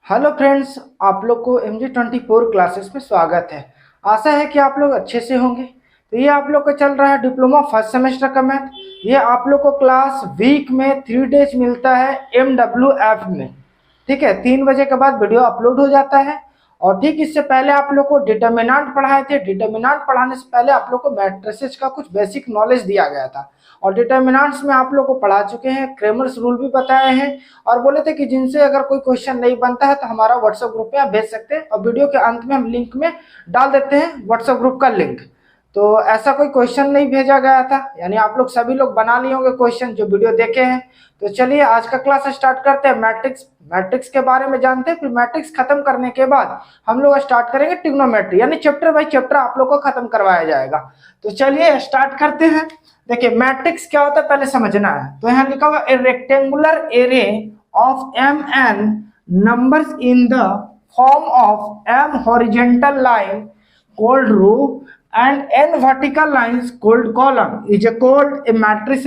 Hello friends, आप लोग को MG24 क्लासेस में स्वागत है। आशा है कि आप लोग अच्छे से होंगे। तो ये आप लोग का चल रहा है डिप्लोमा फर्स्ट सेमेस्टर का मैथ। ये आप लोग को क्लास वीक में 3 डेज मिलता है MWF में। ठीक है, 3 बजे के बाद वीडियो अपलोड हो जाता है। और ठीक इससे पहले आप लोग को डिटर्मिनेंट पढ़ाए थे। डिटर्मिनेंट पढ़ाने से पहले आप लोग को मैट्रिसेस का कुछ बेसिक नॉलेज दिया गया था और डिटर्मिनेंट्स में आप लोग को पढ़ा चुके हैं। क्रेमर्स रूल भी बताए हैं और बोले थे कि जिनसे अगर कोई क्वेश्चन नहीं बनता है तो हमारा व्हाट्सएप ग्रुप में आप भेज सकते हैं और वीडियो के अंत में हम लिंक में डाल देते हैं व्हाट्सएप ग्रुप का लिंक। तो ऐसा कोई क्वेश्चन नहीं भेजा गया था, यानी आप लोग सभी लोग बना लिए होंगे क्वेश्चन जो वीडियो देखे हैं। तो चलिए आज का क्लास स्टार्ट करते हैं। मैट्रिक्स के बारे में जानते हैं, फिर मैट्रिक्स खत्म करने के बाद हम लोग स्टार्ट करेंगे ट्रिग्नोमेट्री, यानी चैप्टर बाय चैप्टर आप लोग को खत्म करवाया जाएगा। तो चलिए स्टार्ट करते हैं। देखिए मैट्रिक्स क्या होता है पहले समझना है। तो यहाँ लिखा हुआ ए rectangular array of mn numbers in the form of m horizontal line called row and n vertical lines called column is called a matrix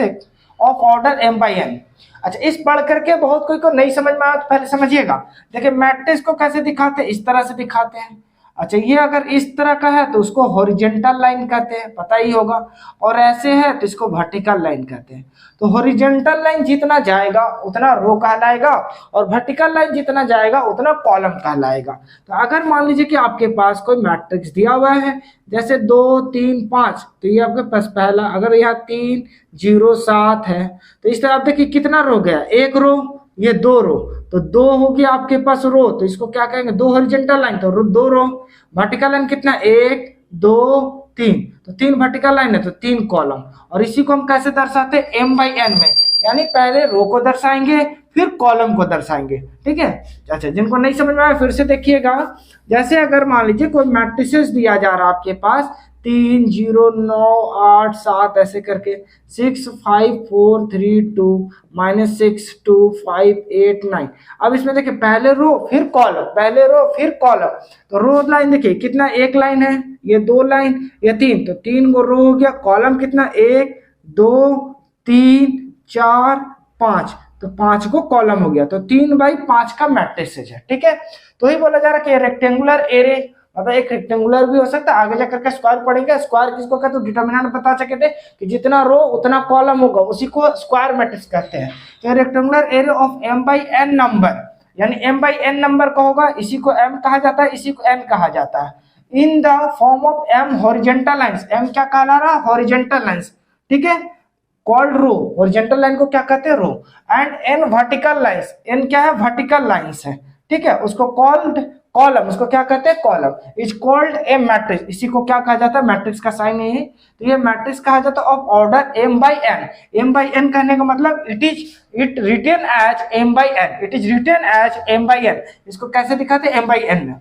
of order m by n। अच्छा, इस पढ़ करके बहुत कोई को नहीं समझ में आया तो पहले समझिएगा। देखिए मैट्रिक्स को कैसे दिखाते हैं, इस तरह से दिखाते हैं। अच्छा, ये अगर इस तरह का है तो उसको हॉरिजेंटल लाइन कहते हैं, पता ही होगा। और ऐसे है तो इसको वर्टिकल लाइन कहते हैं। तो हॉरिजेंटल लाइन जितना जाएगा उतना रो कहलाएगा और वर्टिकल लाइन जितना जाएगा उतना कॉलम कहलाएगा। तो अगर मान लीजिए कि आपके पास कोई मैट्रिक्स दिया हुआ है जैसे 2 3 5, तो ये आपके पास पहला, अगर यहाँ 3 0 7 है तो इस तरह आप देखिए कितना रो गया, एक रो, ये 2 रो, तो 2 हो गया आपके पास रो, तो इसको क्या कहेंगे, 2 हॉरिजॉन्टल लाइन, तो 2 रो। वर्टिकल लाइन कितना, 1 2 3, तो 3 वर्टिकल लाइन है तो 3 कॉलम। और इसी को हम कैसे दर्शाते हैं, m by n में, यानी पहले रो को दर्शाएंगे फिर कॉलम को दर्शाएंगे। ठीक है। अच्छा, जिनको नहीं समझ में आया फिर से देखिएगा। जैसे अगर मान लीजिए कोई मैट्रिसेस दिया जा रहा है आपके पास 3 0 9 8 7 ऐसे करके 6 5 4 3 2 -6 2 5 8 9। अब इसमें देखिए पहले रो फिर कॉलम, पहले रो फिर कॉलम। तो रो लाइन देखिए कितना, एक लाइन है, ये 2 लाइन, ये 3, तो 3 को रो हो गया। कॉलम कितना, 1 2 3 4 5, तो 5 को कॉलम हो गया। तो 3 बाई 5 का मैट्रिक्स है। ठीक है। तो ही बोला जा रहा है कि रेक्टेंगुलर एरे, मतलब एक रेक्टेंगुलर भी हो सकता है, आगे जाकर के स्क्वायर पढ़ेंगे। स्क्वायर किसको कहते हैं, डिटर्मिनेंट बता सके थे कि जितना रो उतना कॉलम होगा, उसी को स्क्वायर मैट्रिक्स कहते हैं। तो rectangular array of m by n number, यानी m by n नंबर का होगा, इसी को m कहा जाता है, इसी को n कहा जाता है। In the form of m horizontal lines, m क्या कहला रहा, हॉरिजॉन्टल लाइंस। ठीक है, कॉल्ड रो, हॉरिजॉन्टल लाइन को क्या कहते हैं, row. And n vertical lines, n क्या है, वर्टिकल लाइंस है। ठीक है, उसको कॉल्ड कॉलम, उसको क्या कहते हैं, column. Is called a matrix, इसी को क्या कहा जाता है, मैट्रिक्स का साइन है। तो ये मैट्रिक्स कहा जाता है of order m by n। m by n कहने का मतलब it written as m by n, it is written as m by n। इसको कैसे दिखाते हैं, m by n में।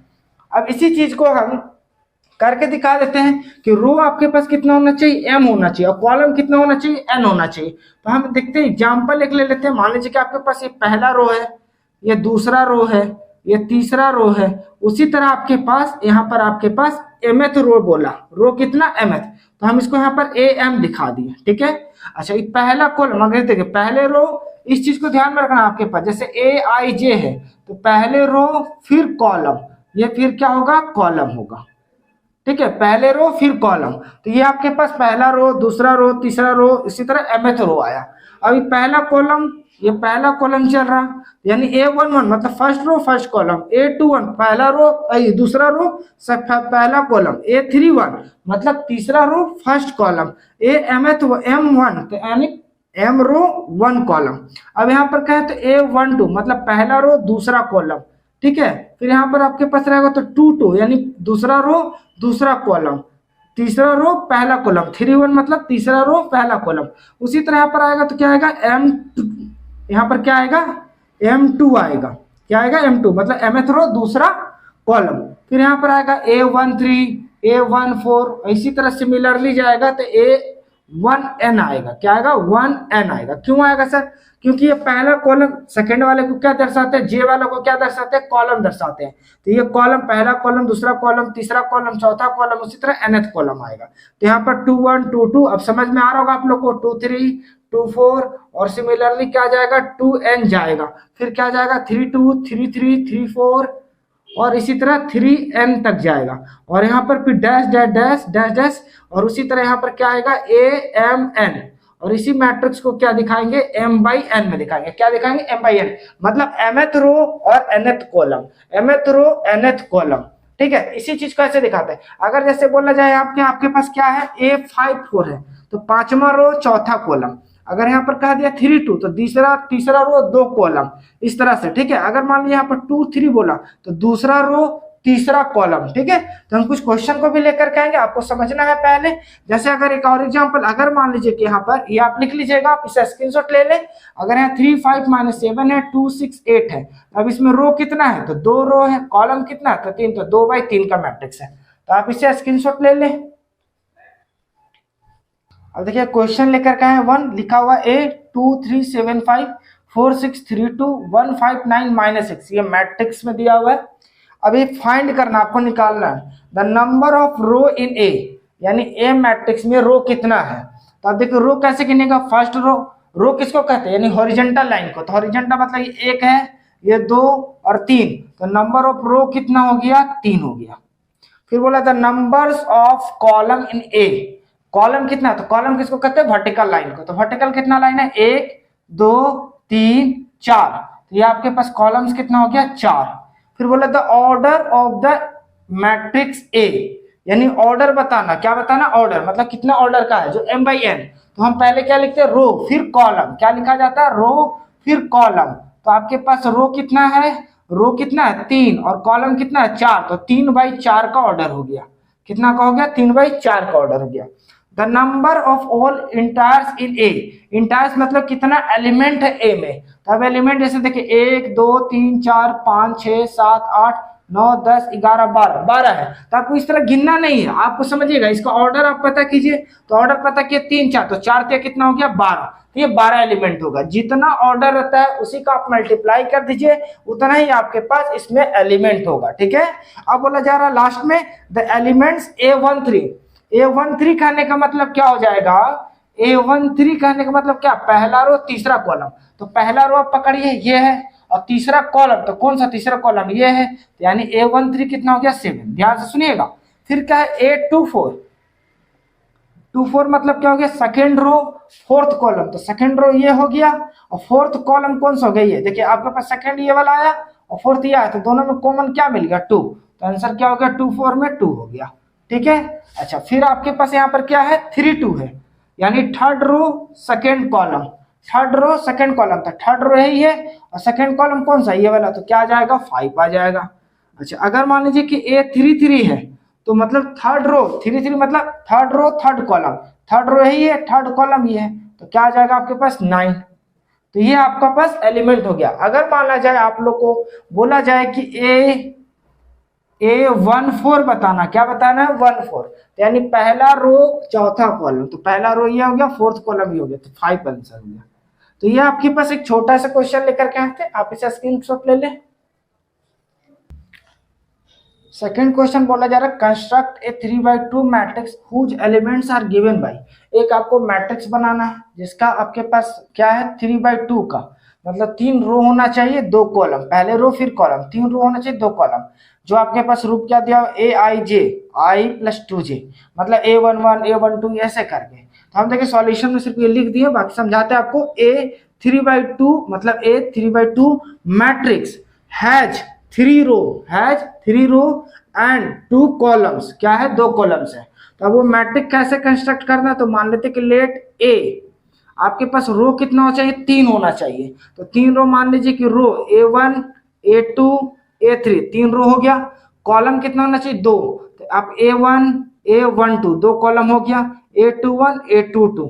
अब इसी चीज को हम करके दिखा देते हैं कि रो आपके पास कितना होना चाहिए, m होना चाहिए, और कॉलम कितना होना चाहिए, n होना चाहिए। तो हम देखते हैं, एग्जाम्पल एक ले लेते हैं। मान लीजिए कि आपके पास ये पहला रो है, ये दूसरा रो है, ये तीसरा रो है। उसी तरह आपके पास यहाँ पर आपके पास mth रो बोला, रो कितना, mth, तो हम इसको यहाँ पर am दिखा दिए। ठीक है। अच्छा, ये पहला कॉलम, अगर देखिए पहले रो, इस चीज को ध्यान में रखना आपके पास, जैसे aij है तो पहले रो फिर कॉलम, ये फिर क्या होगा, कॉलम होगा। ठीक है, पहले रो फिर कॉलम। तो ये आपके पास पहला रो, दूसरा रो, तीसरा रो, इसी तरह mth रो आया। अभी पहला कॉलम, ये पहला कॉलम चल रहा, यानी A11 मतलब first row first column, A21 पहला रो, दूसरा रो पहला कॉलम, A31 मतलब तीसरा row first column, mth M1 तो यानी m रो 1 कॉलम। अब यहाँ पर कहे तो A12 मतलब पहला रो दूसरा कॉलम। ठीक है, फिर यहाँ पर आपके पास रहेगा तो 22 यानी दूसरा रो दूसरा कॉलम, तीसरा रो पहला कॉलम, 31 मतलब तीसरा रो पहला कॉलम। उसी तरह यहाँ पर आएगा तो क्या आएगा, यहाँ पर क्या आएगा, M2 आएगा। क्या आएगा, M2 मतलब mth रो दूसरा कॉलम। फिर यहाँ पर आएगा A13 A14, इसी तरह सिमिलरली जाएगा तो A1n आएगा। क्या आएगा, 1n आएगा। क्यों आएगा सर, क्योंकि ये पहला कॉलम सेकंड वाले को क्या दर्शाते हैं, जे वाले को क्या दर्शाते हैं, कॉलम दर्शाते हैं। तो ये कॉलम, पहला कॉलम, दूसरा कॉलम, तीसरा कॉलम, चौथा कॉलम, उसी तरह nth कॉलम आएगा। तो यहाँ पर 2 1 2 2, अब समझ में आ रहा होगा आप लोग को, 2 3 2 4 और सिमिलरली क्या जाएगा 2n जाएगा, फिर क्या जाएगा 3 2 3 3 3 4 और इसी तरह 3n तक जाएगा, और यहाँ पर फिर dash dash dash dash dash, और उसी तरह यहाँ पर क्या आएगा AMN, और इसी मैट्रिक्स को क्या दिखाएंगे m/n में दिखाएंगे। क्या दिखाएंगे m/n, मतलब mth रो और nth कॉलम, mth रो nth कॉलम। ठीक है, इसी चीज को ऐसे दिखाते हैं। अगर जैसे बोला जाए आपके पास क्या है A54 है तो पांचवा रो चौथा कॉलम, अगर यहाँ पर कह दिया 3 2 तो तीसरा रो 2 कॉलम, इस तरह से। ठीक है, अगर मान लीजिए यहाँ पर 2 3 बोला तो दूसरा रो तीसरा कॉलम। ठीक है, तो हम कुछ क्वेश्चन को भी लेकर के आएंगे, आपको समझना है पहले। जैसे अगर एक और एग्जांपल, अगर मान लीजिए कि यहाँ पर ये आप लिख लीजिएगा, आप इसे स्क्रीनशॉट ले लें। अगर यहाँ 3 5 - 7 है, 2 6 8 है, अब इसमें रो कितना है तो 2 रो है, कॉलम कितना है तो 3, तो 2/3 का मैट्रिक्स है, तो आप इसे स्क्रीनशॉट ले लें। अब देखिए क्वेश्चन लेकर के आए 1, लिखा हुआ A 2 3 7 5 4 6 3 2 1 5 9 -6, ये मैट्रिक्स में दिया हुआ है। अभी फाइंड करना, आपको निकालना है the number of row in A, यानी A मैट्रिक्स में रो कितना है। तो आप देखिए रो कैसे गिनेगा, फर्स्ट रो किसको कहते हैं, यानी हॉरिजॉन्टल लाइन को, तो हॉरिजॉन्टल मतलब ये 1 है, ये 2 और 3, तो नंबर ऑफ रो कितना हो गया 3 हो गया। फिर बोला था numbers of column in A, column कितना, तो कॉलम किसको कहते हैं वर्टिकल लाइन को, तो वर्टिकल कितना लाइन है 1 2 3 4, तो ये आपके पास कॉलम्स कितना हो गया 4। फिर बोला the order of the matrix A, यानी ऑर्डर बताना, क्या बताना ऑर्डर, मतलब कितना ऑर्डर का है जो m/n, तो हम पहले क्या लिखते हैं रो फिर कॉलम, क्या लिखा जाता है रो फिर कॉलम। तो आपके पास रो कितना है 3 और कॉलम कितना है 4, तो 3/4 का ऑर्डर हो गया, कितना का हो गया 3/4 का ऑर्डर हो गया। The number of all integers in A, integers मतलब कितना एलिमेंट है A में, तो अब एलिमेंट जैसे देखिए 1 2 3 4 5 6 7 8 9 10 11 12 है, तो आपको इस तरह गिनना नहीं है, आपको समझिएगा, इसका ऑर्डर आप पता कीजिए, तो ऑर्डर पता किया 3 4, तो 4 3 कितना हो गया 12, तो ये 12 एलिमेंट होगा। जितना ऑर्डर रहता है उसी का आप मल्टीप्लाई कर दीजिए, उतना ही आपके पास इसमें एलिमेंट होगा। ठीक है, अब बोला जा रहा है लास्ट में द एलिमेंट्स A13 कहने का मतलब क्या हो जाएगा, A13 कहने का मतलब क्या, पहला रो तीसरा कॉलम, तो पहला रो आप पकड़िए ये है, और तीसरा कॉलम तो कौन सा तीसरा कॉलम ये है, तो यानी A13 कितना हो गया 7, ध्यान से सुनिएगा। फिर क्या है A24 मतलब क्या हो गया सेकेंड रो फोर्थ कॉलम, तो सेकेंड रो ये हो गया, और फोर्थ कॉलम कौन सा हो गया ये, देखिए आपके पास सेकेंड ये वाला आया और फोर्थ ये आया, तो दोनों में कॉमन क्या मिल गया 2, तो आंसर क्या हो गया 2 4 में 2 हो गया। ठीक है, अच्छा फिर आपके पास यहाँ पर क्या है 3 2 है, यानी third row second column, third row second column, तो थर्ड रो यही है और सेकेंड कॉलम कौन सा ये वाला, तो क्या आ जाएगा 5 आ जाएगा। अच्छा अगर मान लीजिए कि A33 है, तो मतलब थर्ड रो 33 मतलब third row third column, third row यही है थर्ड कॉलम ये है, तो क्या आ जाएगा आपके पास 9, तो ये आपका पास एलिमेंट हो गया। अगर माना जाए आप लोग को बोला जाए कि A14 बताना, क्या बताना है 14, यानी पहला रो चौथा कॉलम, तो पहला रो ये हो गया फोर्थ कॉलम ये हो गया, तो 5 आंसर हो गया। तो ये आपके पास एक छोटा सा क्वेश्चन लेकर के आए थे, आप इसे स्क्रीनशॉट ले लें। सेकेंड क्वेश्चन बोला जा रहा है construct a 3/2 matrix whose elements are given by, एक आपको मैट्रिक्स बनाना है जिसका आपके पास क्या है 3/2 का, मतलब 3 रो होना चाहिए 2 कॉलम, पहले रो फिर कॉलम, 3 रो होना चाहिए 2 कॉलम, जो आपके पास रूप क्या दिया AIJ I + 2J, मतलब A11 A12 ऐसे करके। तो हम देखिए सॉल्यूशन में सिर्फ ये लिख दिए, बाकी समझाते हैं आपको। A3/2 मतलब A3/2 matrix has 3 row and 2 columns, क्या है 2 कॉलम्स है। तो अब वो मैट्रिक्स कैसे कंस्ट्रक्ट करना है, तो मान लेते कि लेट A आपके पास रो कितना होना चाहिए 3 होना चाहिए, तो 3 रो मान लीजिए कि रो A1 A2 A3 3 रो हो गया, कॉलम कितना होना चाहिए 2, तो आप A1 A12 2 कॉलम हो गया, A21 A22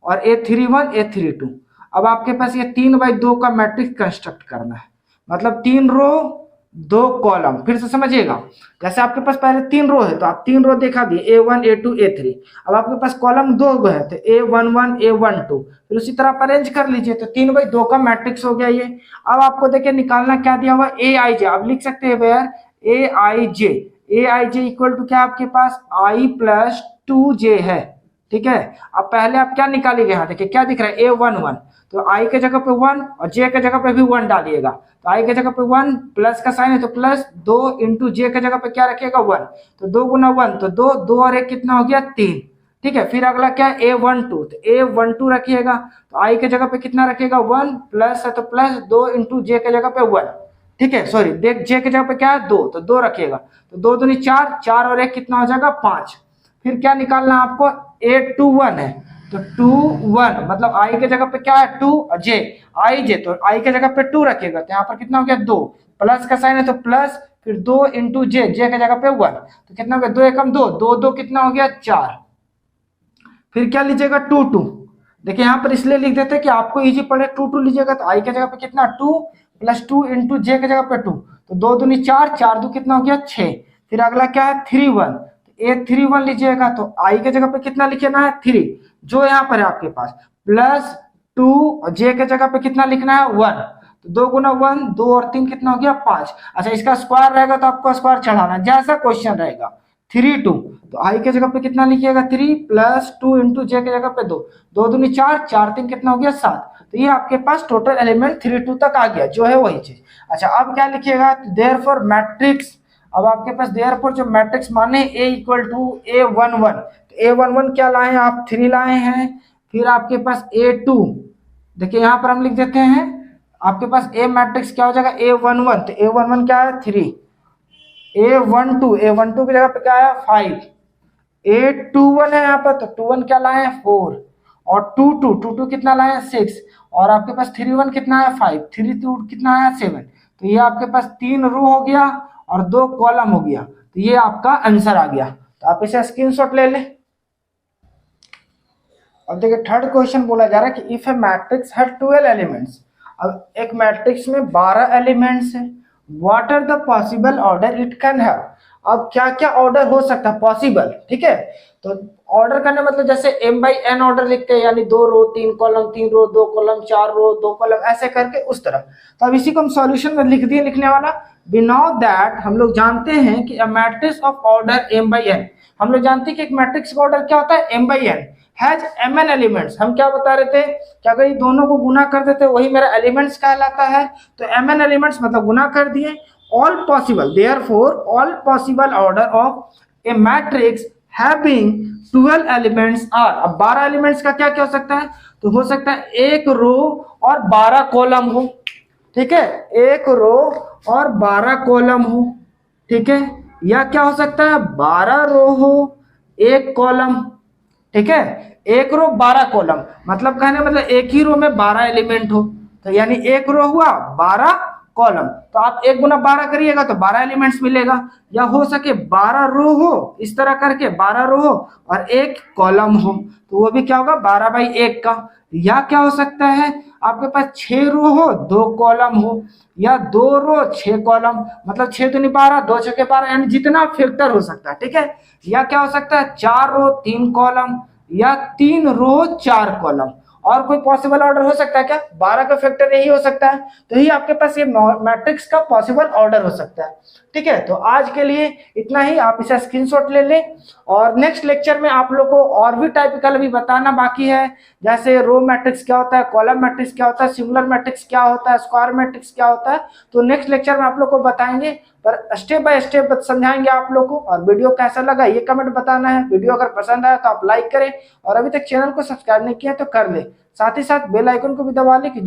और A31 A32। अब आपके पास ये 3/2 का मैट्रिक्स कंस्ट्रक्ट करना है, मतलब 3 रो 2 कॉलम। फिर से समझिएगा, जैसे आपके पास पहले 3 रो है तो आप 3 रो दिखा दिए A1 A2 A3, अब आपके पास कॉलम 2 है तो A11 A12, फिर उसी तरह आप अरेंज कर लीजिए, तो 3/2 का मैट्रिक्स हो गया ये। अब आपको देखिए निकालना क्या दिया हुआ AIJ, आप लिख सकते हैं वेयर AIJ इक्वल टू क्या आपके पास I + 2J है, ठीक है। अब पहले आप क्या निकालिएगा, यहाँ देखिए क्या दिख रहा है A11, तो I के जगह पे 1 और J के जगह पे भी 1 डालिएगा। तो I के जगह पे 1, प्लस का साइन है तो प्लस 2 इंटू J के जगह पे क्या रखिएगा 1, तो 2 गुना 1 तो 2, 2 और 1 कितना हो गया 3। ठीक है, फिर अगला क्या है A12, तो A12 रखिएगा, तो I के जगह पे कितना रखिएगा 1, प्लस है तो प्लस 2 इंटू J के जगह पे 1। ठीक है, सॉरी देख J के जगह पे क्या है 2, तो 2 रखिएगा, तो 2 दूनी 4, 4 और 1 कितना हो जाएगा 5। फिर क्या निकालना है आपको, A21 है, तो 21 मतलब I के जगह पे क्या है 2 और J I J, तो I के जगह पे 2 रखिएगा, तो यहाँ पर कितना हो गया 2, प्लस का साइन है तो प्लस, फिर 2 इंटू J के जगह पे 1, तो कितना हो गया 2 एकम 2, 2 2 कितना हो गया 4। फिर क्या लीजिएगा 2 2, देखिए यहाँ पर इसलिए लिख देते हैं कि आपको इजी पड़े, 2 2 लीजिएगा, तो I के जगह पे कितना 2 प्लस 2 इंटू J के जगह पे 2, तो 2 दूनी 4, 4 2 कितना हो गया 6। फिर अगला क्या है 31, A31 लीजिएगा, तो I के जगह पे कितना लिखना है 3, जो यहाँ पर है आपके पास, प्लस 2 और J के जगह पे कितना लिखना है 1, तो 2 गुना 1, 2 और 3 कितना हो गया 5। अच्छा इसका स्क्वायर रहेगा तो आपको स्क्वायर चढ़ाना, जैसा क्वेश्चन रहेगा 3 2, तो I के जगह पे कितना लिखिएगा 3 प्लस 2 इंटू J के जगह पे 2, 2 दूनी 4, 4 3 कितना हो गया 7। तो ये आपके पास टोटल एलिमेंट 3 2 तक आ गया, जो है वही चीज। अच्छा अब क्या लिखिएगा, देयरफॉर मैट्रिक्स, अब आपके पास देयरफॉर जो मैट्रिक्स माने A इक्वल टू A11, तो A11 क्या लाए हैं आप 3 लाए हैं। फिर आपके पास A2, देखिए यहाँ पर हम लिख देते हैं, आपके पास A मैट्रिक्स क्या हो जाएगा A11, तो A11 क्या है 3, A12 की जगह पे क्या है 5, A21 है यहाँ पर, तो 21 क्या लाए हैं 4, और 22 कितना लाए हैं 6, और आपके पास 31 कितना है 5, 32 कितना है 7। तो ये आपके पास 3 रो हो गया और 2 कॉलम हो गया, तो ये आपका आंसर आ गया। तो आप इसे स्क्रीनशॉट ले लें। अब देखिए थर्ड क्वेश्चन बोला जा रहा है कि इफ ए मैट्रिक्स है 12 एलिमेंट्स, अब एक मैट्रिक्स में 12 एलिमेंट्स है, what are the possible order it can have. अब क्या क्या ऑर्डर हो सकता है पॉसिबल, ठीक है। तो ऑर्डर करने मतलब जैसे m/n ऑर्डर लिखते हैं, यानी 2 रो 3 कॉलम, 3 रो 2 कॉलम, 4 रो 2 कॉलम, ऐसे करके उस तरह। तो अब इसी को हम सॉल्यूशन में लिख दिए लिखने वाला। वी नो दैट, हम लोग जानते हैं कि a matrix of order m/n, हम लोग जानते हैं कि एक मैट्रिक्स का ऑर्डर क्या होता है m/n, हैज mn एलिमेंट्स। हम क्या बता रहे थे कि अगर ये दोनों को गुना कर देते वही मेरा एलिमेंट्स कहलाता है, तो mn एलिमेंट्स मतलब गुना कर दिए। All possible, therefore all possible order of a matrix having 12 elements are. अब 12 एलिमेंट्स का क्या क्या हो सकता है, तो हो सकता है एक रो और 12 कॉलम हो, ठीक है, एक रो और 12 कॉलम हो, ठीक है, या क्या हो सकता है 12 रो हो 1 कॉलम, ठीक है, एक रो 12 कॉलम, मतलब कहने मतलब एक ही रो में 12 एलिमेंट हो, तो यानी एक रो हुआ 12 कॉलम, तो आप 1 गुना 12 करिएगा तो 12 एलिमेंट्स मिलेगा। या हो सके 12 रो हो, इस तरह करके 12 रो हो और 1 कॉलम हो, तो वो भी क्या होगा 12/1 का। या क्या हो सकता है आपके पास 6 रो हो 2 कॉलम हो, या 2 रो 6 कॉलम, मतलब 6 दूनी 12, 2 छके 12, यानी जितना फैक्टर हो सकता है, ठीक है। या क्या हो सकता है 4 रो 3 कॉलम, या 3 रो 4 कॉलम। और कोई पॉसिबल ऑर्डर हो सकता है क्या, 12 का फैक्टर यही हो सकता है, तो ही आपके पास ये मैट्रिक्स का पॉसिबल ऑर्डर हो सकता है, ठीक है। तो आज के लिए इतना ही, आप इसे स्क्रीनशॉट ले लें, और नेक्स्ट लेक्चर में आप लोग को और भी टाइपिकल अभी बताना बाकी है, जैसे रो मैट्रिक्स क्या होता है, कॉलम मैट्रिक्स क्या होता है, सिंगुलर मैट्रिक्स क्या होता है, स्क्वायर मैट्रिक्स क्या होता है, तो नेक्स्ट लेक्चर में आप लोग को बताएंगे, पर स्टेप बाय स्टेप समझाएंगे आप लोग को। और वीडियो कैसा लगा ये कमेंट बताना है, वीडियो अगर पसंद आया तो आप लाइक करें, और अभी तक चैनल को सब्सक्राइब नहीं किया तो कर ले, साथ ही साथ बेल आइकन को भी दबा ले कि